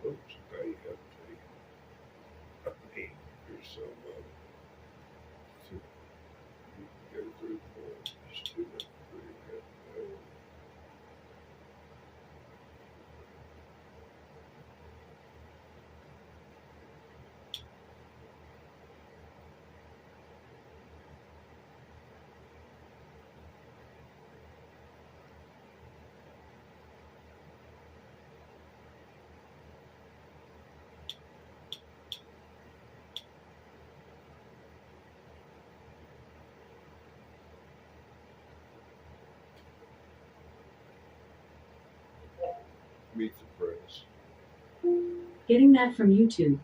Oops, now you have to take a pain or some to get a good point. Just do that pretty good. Meet the press. Getting that from YouTube.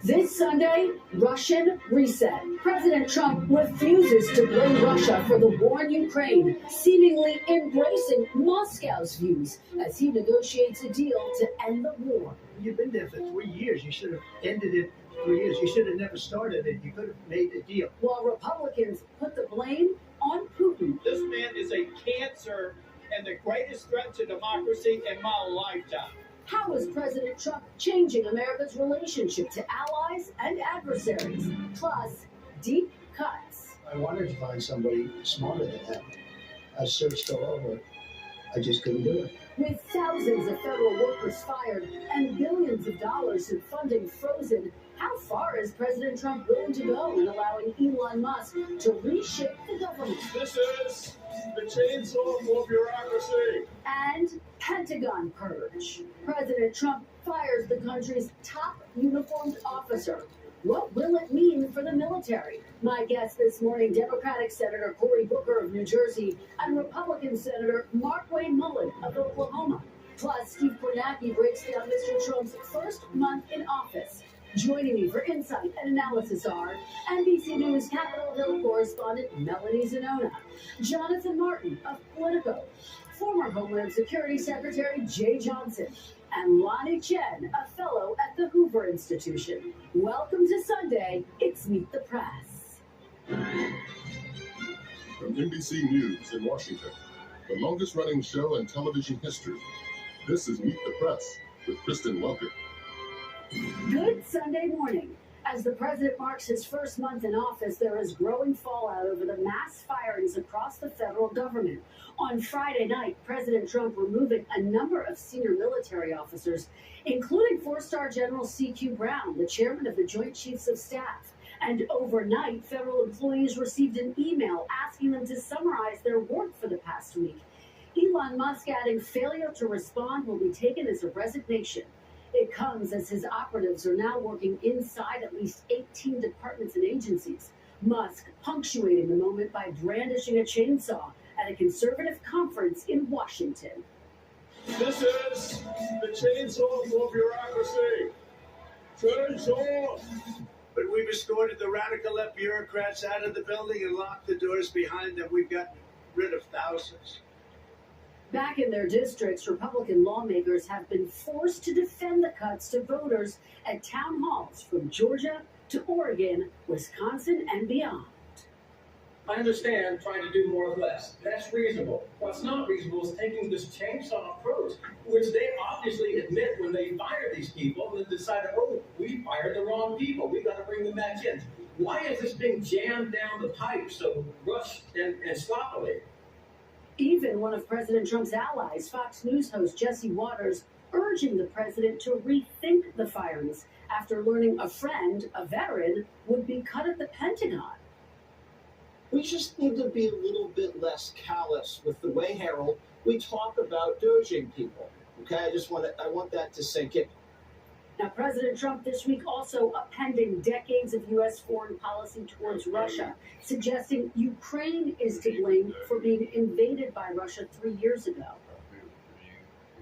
This Sunday, Russian reset. President Trump refuses to blame Russia for the war in Ukraine, seemingly embracing Moscow's views as he negotiates a deal to end the war. You've been there for 3 years. You should have ended it 3 years. You should have never started it. You could have made a deal. While Republicans put the blame on Putin. This man is a cancer and the greatest threat to democracy in my lifetime. How is President Trump changing America's relationship to allies and adversaries? Plus, deep cuts. I wanted to find somebody smarter than him. I searched all over. I just couldn't do it. With thousands of federal workers fired and billions of dollars in funding frozen, how far is President Trump willing to go in allowing Elon Musk to reshape the government? This is the chainsaw for bureaucracy. And Pentagon purge. President Trump fires the country's top uniformed officer. What will it mean for the military? My guest this morning, Democratic Senator Cory Booker of New Jersey and Republican Senator Markwayne Mullin of Oklahoma. Plus, Steve Kornacki breaks down Mr. Trump's first month in office. Joining me for insight and analysis are NBC News Capitol Hill correspondent Melanie Zanona, Jonathan Martin of Politico, former Homeland Security Secretary Jay Johnson, and Lonnie Chen, a fellow at the Hoover Institution. Welcome to Sunday. It's Meet the Press. From NBC News in Washington, the longest-running show in television history, this is Meet the Press with Kristen Welker. Good Sunday morning. As the president marks his first month in office, there is growing fallout over the mass firings across the federal government. On Friday night, President Trump removing a number of senior military officers, including four-star General C.Q. Brown, the chairman of the Joint Chiefs of Staff. And overnight, federal employees received an email asking them to summarize their work for the past week. Elon Musk adding failure to respond will be taken as a resignation. It comes as his operatives are now working inside at least 18 departments and agencies. Musk punctuating the moment by brandishing a chainsaw at a conservative conference in Washington. This is the chainsaw for bureaucracy. Chainsaw! But we've escorted the radical left bureaucrats out of the building and locked the doors behind them. We've gotten rid of thousands. Back in their districts, Republican lawmakers have been forced to defend the cuts to voters at town halls from Georgia to Oregon, Wisconsin, and beyond. I understand trying to do more with less. That's reasonable. What's not reasonable is taking this chainsaw approach, which they obviously admit when they fire these people and decided, oh, we fired the wrong people. We got to bring them back in. Why is this being jammed down the pipe so rushed and sloppily? Even one of President Trump's allies, Fox News host Jesse Waters, urging the president to rethink the firings after learning a friend, a veteran, would be cut at the Pentagon. We just need to be a little bit less callous with the way, Harold, we talk about doging people. Okay, I want that to sink in. Now, President Trump this week also appending decades of U.S. foreign policy towards Russia, suggesting Ukraine is to blame for being invaded by Russia 3 years ago.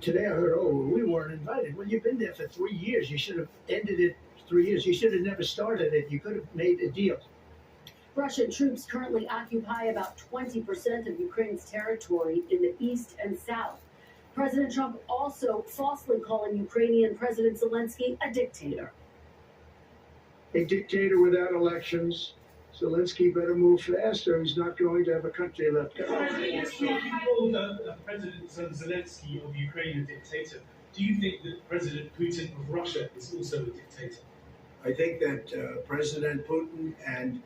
Today I heard, oh, we weren't invited. Well, you've been there for 3 years. You should have ended it 3 years. You should have never started it. You could have made a deal. Russian troops currently occupy about 20% of Ukraine's territory in the east and south. President Trump also falsely calling Ukrainian President Zelensky a dictator. a dictator without elections. Zelensky better move fast, or he's not going to have a country left out. President, called President Zelensky of Ukraine a dictator. Do you think that President Putin of Russia is also a dictator? I think that President Putin and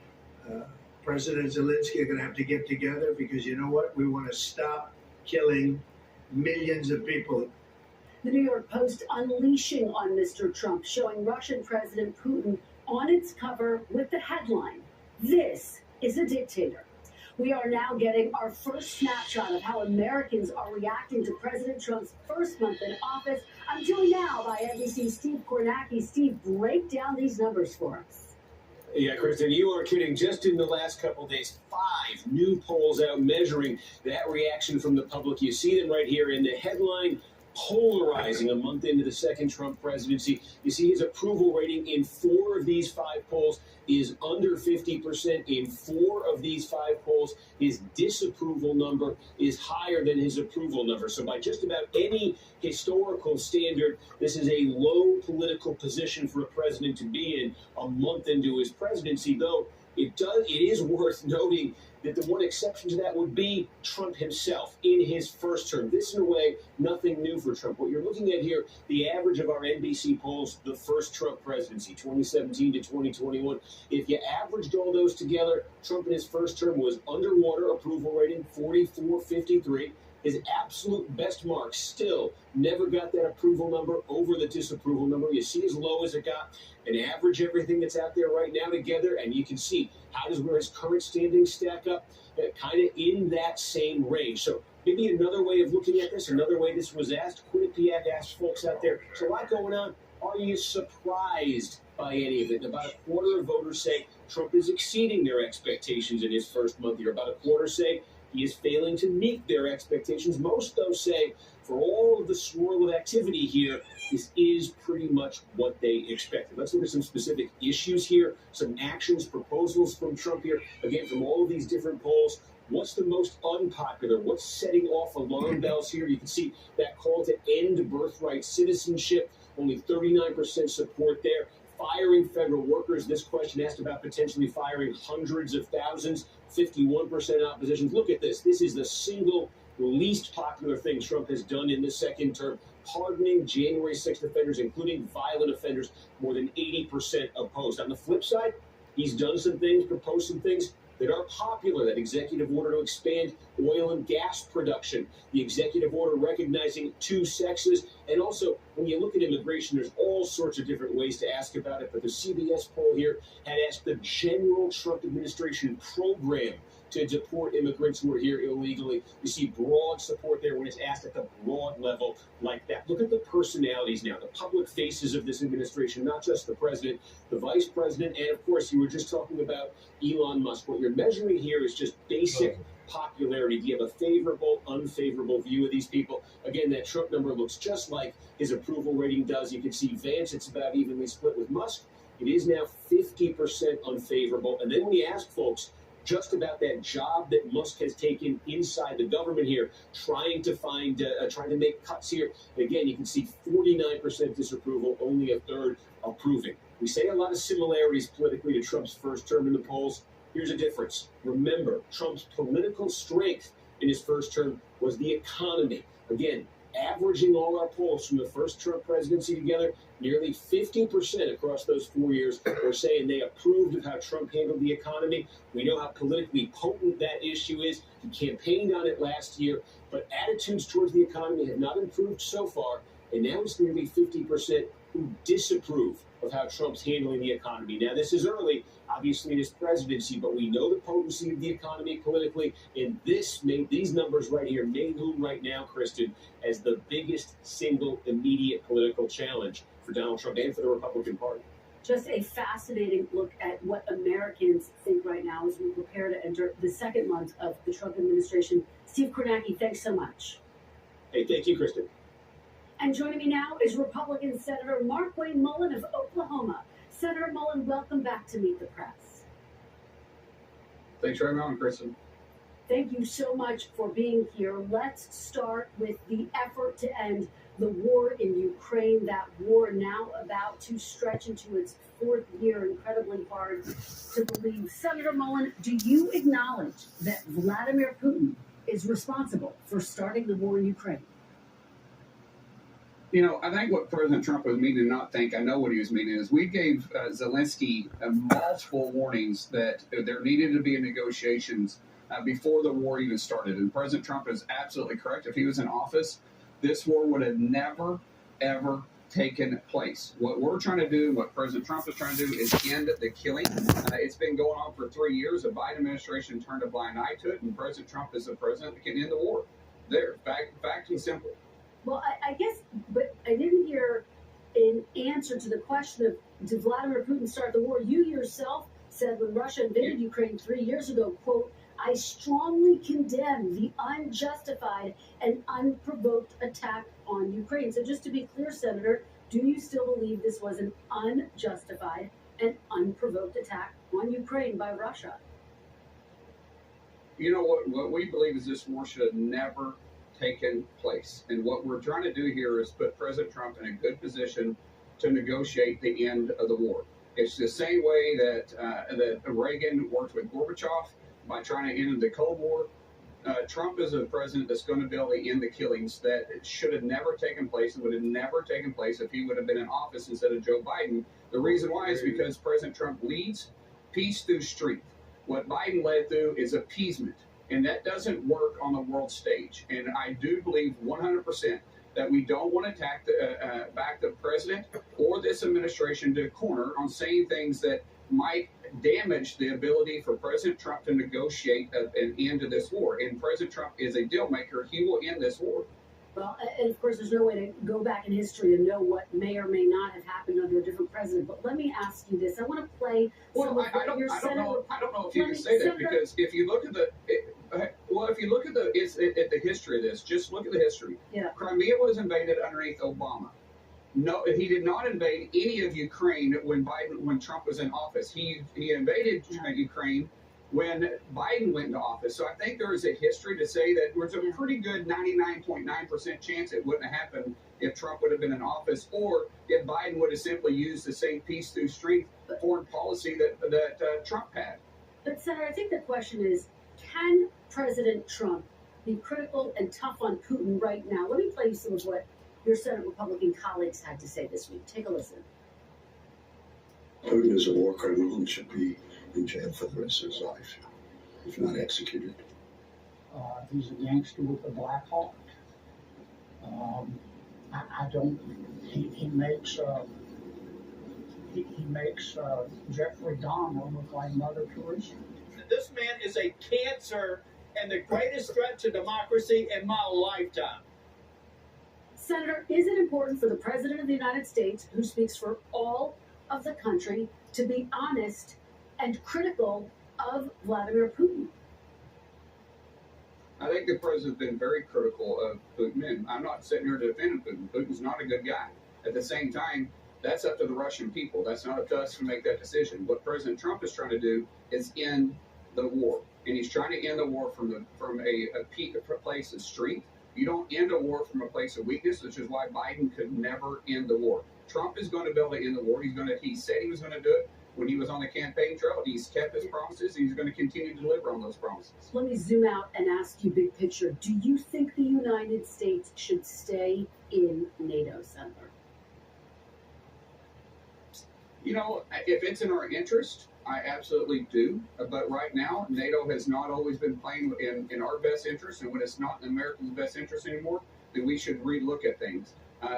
President Zelensky are going to have to get together, because you know what? We want to stop killing millions of people. The New York Post unleashing on Mr. Trump, showing Russian President Putin on its cover with the headline, "This is a dictator." We are now getting our first snapshot of how Americans are reacting to President Trump's first month in office. I'm joined now by NBC's Steve Kornacki. Steve, break down these numbers for us. Yeah, Kristen, you are kidding. Just in the last couple of days, 5 new polls out measuring that reaction from the public. You see them right here in the headline. Polarizing a month into the second Trump presidency. You see his approval rating in 4 of these 5 polls is under 50%. In 4 of these 5 polls, his disapproval number is higher than his approval number. So by just about any historical standard, this is a low political position for a president to be in a month into his presidency, though it is worth noting that the one exception to that would be Trump himself in his first term. This, in a way, nothing new for Trump. What you're looking at here, the average of our NBC polls, the first Trump presidency, 2017 to 2021, if you averaged all those together, Trump in his first term was underwater approval rating, 44.53. His absolute best mark still never got that approval number over the disapproval number. You see as low as it got, and average everything that's out there right now together, and you can see how does where his current standings stack up, kind of in that same range. So maybe another way of looking at this, another way this was asked, Quinnipiac asked folks out there, there's a lot going on. Are you surprised by any of it? About a quarter of voters say Trump is exceeding their expectations in his first month here. About a quarter say he is failing to meet their expectations. Most, though, say for all of the swirl of activity here, this is pretty much what they expected. Let's look at some specific issues here, some actions, proposals from Trump here. Again, from all of these different polls, what's the most unpopular? What's setting off alarm bells here? You can see that call to end birthright citizenship, only 39% support there. Firing federal workers, this question asked about potentially firing hundreds of thousands, 51% opposition. Look at this. This is the single least popular thing Trump has done in the second term. Pardoning January 6th offenders, including violent offenders, more than 80% opposed. On the flip side, he's done some things, proposed some things that are popular. That executive order to expand oil and gas production, the executive order recognizing 2 sexes, and also when you look at immigration, there's all sorts of different ways to ask about it. But the CBS poll here had asked the general Trump administration program to deport immigrants who are here illegally. You see broad support there when it's asked at the broad level like that. Look at the personalities now, the public faces of this administration, not just the president, the vice president, and of course, you were just talking about Elon Musk. What you're measuring here is just basic popularity. Do you have a favorable, unfavorable view of these people? Again, that Trump number looks just like his approval rating does. You can see Vance, it's about evenly split with Musk. It is now 50% unfavorable. And then when you ask folks just about that job that Musk has taken inside the government here, trying to make cuts here, again, you can see 49% disapproval, only a third approving. We say a lot of similarities politically to Trump's first term in the polls. Here's a difference. Remember, Trump's political strength in his first term was the economy. Again, averaging all our polls from the first Trump presidency together, nearly 50% across those 4 years were saying they approved of how Trump handled the economy. We know how politically potent that issue is. He campaigned on it last year, but attitudes towards the economy have not improved so far, and now it's nearly 50% who disapprove of how Trump's handling the economy. Now, this is early, obviously, in his presidency, but we know the potency of the economy politically, and these numbers right here may loom right now, Kristen, as the biggest single immediate political challenge for Donald Trump and for the Republican Party. Just a fascinating look at what Americans think right now as we prepare to enter the second month of the Trump administration. Steve Kornacki, thanks so much. Hey, thank you, Kristen. And joining me now is Republican Senator Markwayne Mullin of Oklahoma. Senator Mullin, welcome back to Meet the Press. Thanks for having me on, Kristen. Thank you so much for being here. Let's start with the effort to end the war in Ukraine, that war now about to stretch into its fourth year, incredibly hard to believe. Senator Mullen, do you acknowledge that Vladimir Putin is responsible for starting the war in Ukraine? You know, I think what President Trump was meaning to not think, I know what he was meaning, is we gave Zelensky multiple warnings that there needed to be negotiations before the war even started. And President Trump is absolutely correct. If he was in office, this war would have never, ever taken place. What we're trying to do, what President Trump is trying to do, is end the killing. It's been going on for 3 years. The Biden administration turned a blind eye to it, and President Trump is the president that can end the war. There, fact and simple. Well, I guess, but I didn't hear an answer to the question of, did Vladimir Putin start the war? You yourself said when Russia invaded Ukraine 3 years ago, quote, I strongly condemn the unjustified and unprovoked attack on Ukraine. So just to be clear, Senator, do you still believe this was an unjustified and unprovoked attack on Ukraine by Russia? You know, what we believe is this war should have never taken place. And what we're trying to do here is put President Trump in a good position to negotiate the end of the war. It's the same way that Reagan worked with Gorbachev by trying to end the Cold War. Trump is a president that's going to be able to end the killings that should have never taken place and would have never taken place if he would have been in office instead of Joe Biden. The reason why is because President Trump leads peace through strength. What Biden led through is appeasement. And that doesn't work on the world stage. And I do believe 100% that we don't want to attack back the president or this administration to a corner on saying things that might damage the ability for President Trump to negotiate an end to this war. And President Trump is a deal maker. He will end this war. Well, and of course, there's no way to go back in history and know what may or may not have happened under a different president. But let me ask you this: I want to play. Well, I don't know if you can say that, because if you look at the history of this, just look at the history. Yeah. Crimea was invaded underneath Obama. No, he did not invade any of Ukraine when Trump was in office. He invaded Ukraine when Biden went into office. So I think there is a history to say that there's a pretty good 99.9% chance it wouldn't have happened if Trump would have been in office, or if Biden would have simply used the same peace through strength foreign policy that Trump had. But Senator, I think the question is, can President Trump be critical and tough on Putin right now? Let me play you some of what your Senate Republican colleagues had to say this week. Take a listen. Putin is a war criminal and should be in jail for the rest of his life, if not executed. He's a gangster with a black heart. He makes Jeffrey Dahmer look like Mother Teresa. This man is a cancer and the greatest threat to democracy in my lifetime. Senator, is it important for the President of the United States, who speaks for all of the country, to be honest and critical of Vladimir Putin? I think the president's been very critical of Putin, and I'm not sitting here defending Putin. Putin's not a good guy. At the same time, that's up to the Russian people. That's not up to us to make that decision. What President Trump is trying to do is end the war, and he's trying to end the war from a place of strength. You don't end a war from a place of weakness, which is why Biden could never end the war. Trump is going to be able to end the war. He said he was going to do it when he was on the campaign trail. He's kept his promises, and he's going to continue to deliver on those promises. Let me zoom out and ask you big picture. Do you think the United States should stay in NATO, Senator? You know, if it's in our interest, I absolutely do. But right now, NATO has not always been playing in our best interest. And when it's not in America's best interest anymore, then we should relook at things.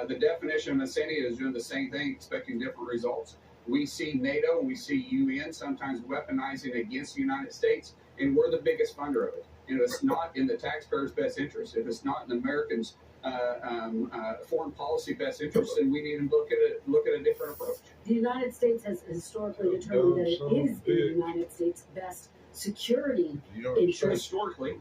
The definition of insanity is doing the same thing, expecting different results. We see NATO and we see UN sometimes weaponizing against the United States, and we're the biggest funder of it. And if it's not in the taxpayers' best interest, if it's not in Americans' foreign policy best interest, then we need to look at a different approach. The United States has historically determined that it is in the United States' best security interest. Historically,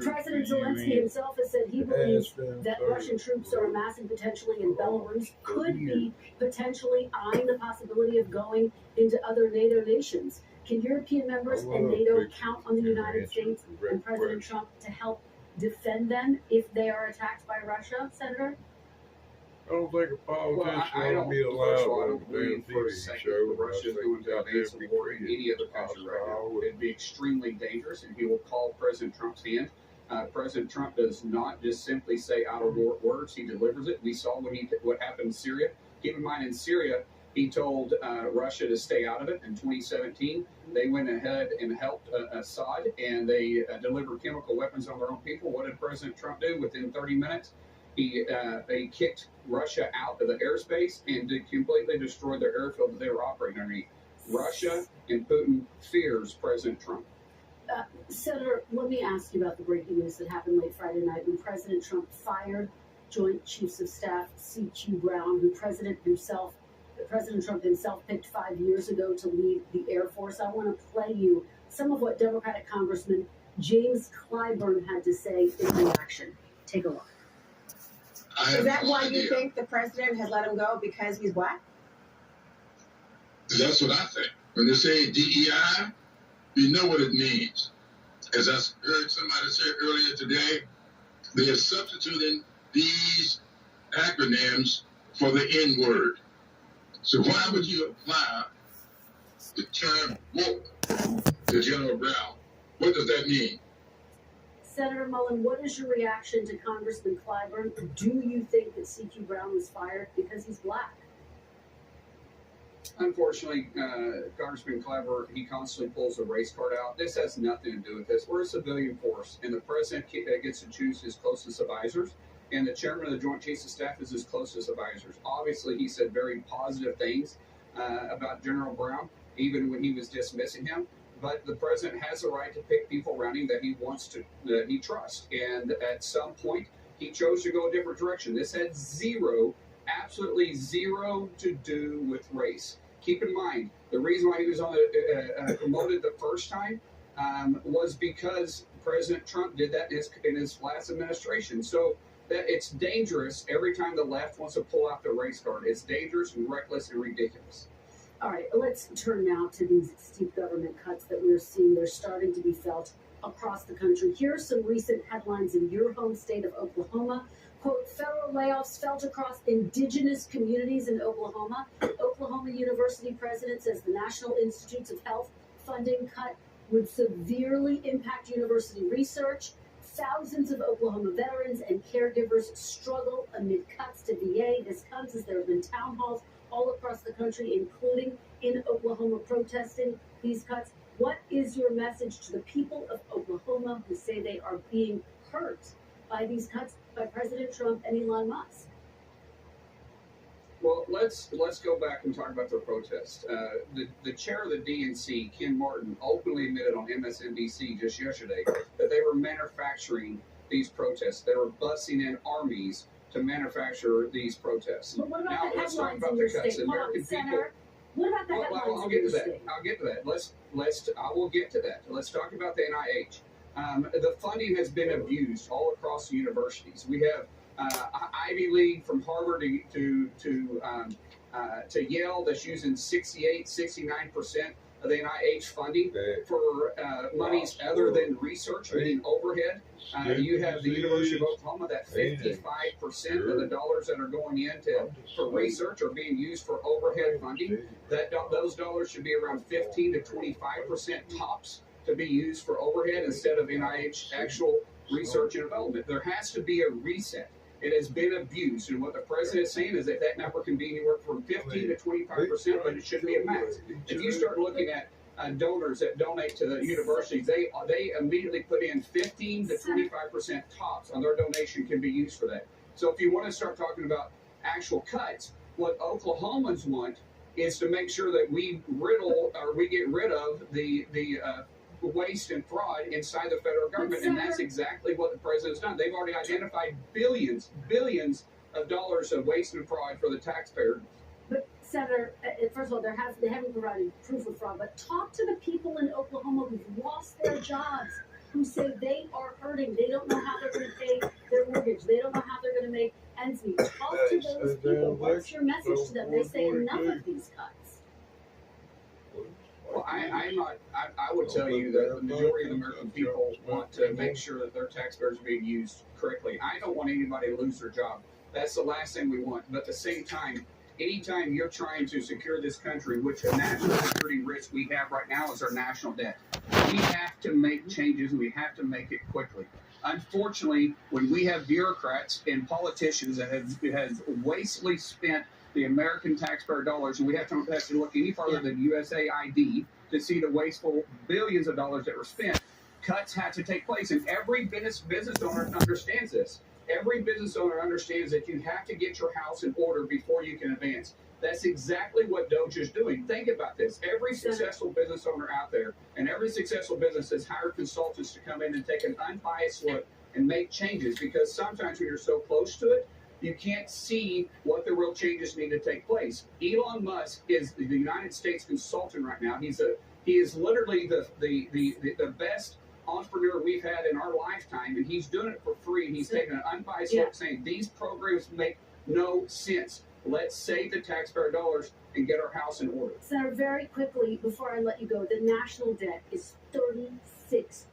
President Zelensky himself has said he believes that Russian troops are amassing potentially in Belarus, could be potentially eyeing the possibility of going into other NATO nations. Can European members and NATO count on the United States and President Trump to help defend them if they are attacked by Russia, Senator? I don't think a politician ought to be allowed on a damn TV show. Russia is going to advance the war in any other country right now. It'd be extremely dangerous, and he will call President Trump's hand. President Trump does not just simply say out of words; he delivers it. We saw what happened in Syria. Keep in mind, in Syria, he told Russia to stay out of it. In 2017, they went ahead and helped Assad, and they delivered chemical weapons on their own people. What did President Trump do? Within 30 minutes, he kicked Russia out of the airspace and completely destroyed their airfield that they were operating underneath. Russia and Putin fears President Trump. Senator, let me ask you about the breaking news that happened late Friday night when President Trump fired Joint Chiefs of Staff C.Q. Brown, who President Trump himself picked 5 years ago to lead the Air Force. I want to play you some of what Democratic Congressman James Clyburn had to say in reaction. Take a look. Is that why you think the president had let him go, because he's black? That's what I think. When they say DEI, you know what it means. As I heard somebody say earlier today, they are substituting these acronyms for the N-word. So why would you apply the term woke to General Brown? What does that mean? Senator Mullen, what is your reaction to Congressman Clyburn? Do you think that C.Q. Brown was fired because he's black? Unfortunately, Congressman Clyburn, he constantly pulls a race card out. This has nothing to do with this. We're a civilian force, and the president gets to choose his closest advisors, and the chairman of the Joint Chiefs of Staff is his closest advisors. Obviously, he said very positive things about General Brown, even when he was dismissing him. But the president has the right to pick people around him that he wants to, that he trusts. And at some point, he chose to go a different direction. This had absolutely zero to do with race. Keep in mind, the reason why he was on promoted the first time was because President Trump did that in his last administration. So that it's dangerous every time the left wants to pull out the race card. It's dangerous and reckless and ridiculous. All right, let's turn now to these steep government cuts that we're seeing. They're starting to be felt across the country. Here are some recent headlines in your home state of Oklahoma. Quote, federal layoffs felt across indigenous communities in Oklahoma. Oklahoma University president says the National Institutes of Health funding cut would severely impact university research. Thousands of Oklahoma veterans and caregivers struggle amid cuts to VA. This comes as there have been town halls all across the country, including in Oklahoma, protesting these cuts. What is your message to the people of Oklahoma who say they are being hurt by these cuts by President Trump and Elon Musk? Well, let's go back and talk about their protest. The chair of the DNC, Ken Martin, openly admitted on MSNBC just yesterday that they were manufacturing these protests. They were busing in armies to manufacture these protests. But what about now, the let's talk headlines about in the your cuts. state? American people. What about the headlines I'll in get your to that. state? I'll get to that. I will get to that. Let's talk about the NIH. The funding has been abused all across the universities. We have Ivy League from Harvard to Yale that's using 69% of the NIH funding for monies other than research, meaning overhead. You have the University of Oklahoma that 55% of the dollars that are going into for research are being used for overhead funding. Those dollars should be around 15 to 25% tops to be used for overhead instead of NIH actual research and development. There has to be a reset. It has been abused, and what the president is saying is that number can be anywhere from 15 to 25%, but it should be a max. If you start looking at donors that donate to the universities, they immediately put in 15 to 25% tops on their donation can be used for that. So if you want to start talking about actual cuts, what Oklahomans want is to make sure that we get rid of the waste and fraud inside the federal government, and that's exactly what the president's done. They've already identified billions of dollars of waste and fraud for the taxpayer. But Senator, first of all, they haven't provided proof of fraud. But talk to the people in Oklahoma who've lost their jobs, who say they are hurting. They don't know how they're going to pay their mortgage. They don't know how they're going to make ends meet. Talk to those people. What's your message to them? They say enough of these cuts. Well, I would tell you that the majority of the American people want to make sure that their taxpayers are being used correctly. I don't want anybody to lose their job. That's the last thing we want. But at the same time, anytime you're trying to secure this country, which a national security risk we have right now is our national debt, we have to make changes and we have to make it quickly. Unfortunately, when we have bureaucrats and politicians that have wastefully spent the American taxpayer dollars, and we have to look any farther than USAID to see the wasteful billions of dollars that were spent, cuts had to take place. And every business owner understands this. Every business owner understands that you have to get your house in order before you can advance. That's exactly what Doge is doing. Think about this. Every successful business owner out there and every successful business has hired consultants to come in and take an unbiased look and make changes, because sometimes when you're so close to it, you can't see what the real changes need to take place. Elon Musk is the United States consultant right now. He is literally the best entrepreneur we've had in our lifetime, and he's doing it for free. And he's taking an unbiased look, saying these programs make no sense. Let's save the taxpayer dollars and get our house in order. Senator, very quickly, before I let you go, the national debt is $36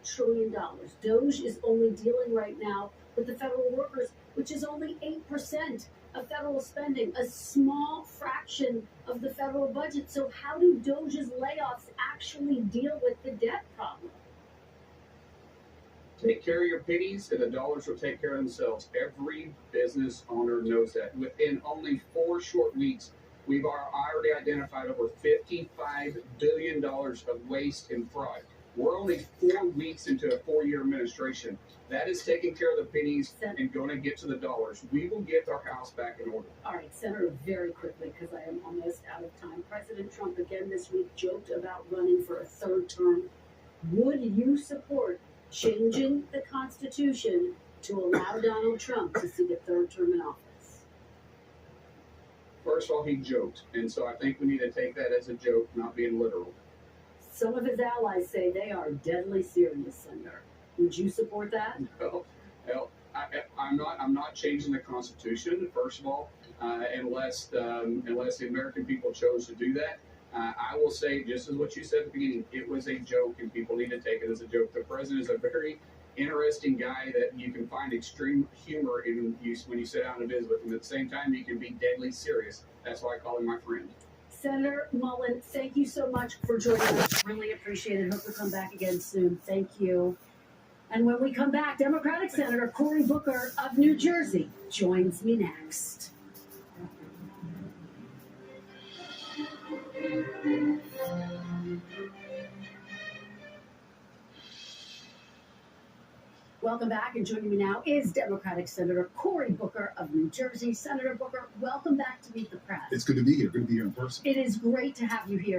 trillion. Doge is only dealing right now with the federal workers, which is only 8% of federal spending, a small fraction of the federal budget. So how do Doge's layoffs actually deal with the debt problem? Take care of your pennies, and the dollars will take care of themselves. Every business owner knows that. Within only 4 short weeks, we've already identified over $55 billion of waste and fraud. We're only 4 weeks into a 4-year administration. That is taking care of the pennies and going to get to the dollars. We will get our house back in order. All right, Senator, very quickly, because I am almost out of time. President Trump again this week joked about running for a 3rd term. Would you support changing the Constitution to allow Donald Trump to seek a 3rd term in office? First of all, he joked, and so I think we need to take that as a joke, not being literal. Some of his allies say they are deadly serious, Senator. Would you support that? No, I'm not changing the Constitution. First of all, unless the American people chose to do that. I will say, just as what you said at the beginning, it was a joke, and people need to take it as a joke. The president is a very interesting guy that you can find extreme humor in when you sit down and visit with him. At the same time, you can be deadly serious. That's why I call him my friend. Senator Mullen, thank you so much for joining us. Really appreciate it. Hope you'll come back again soon. Thank you. And when we come back, Democratic Senator Cory Booker of New Jersey joins me next. Welcome back, and joining me now is Democratic Senator Cory Booker of New Jersey. Senator Booker, welcome back to Meet the Press. It's good to be here. Good to be here in person. It is great to have you here.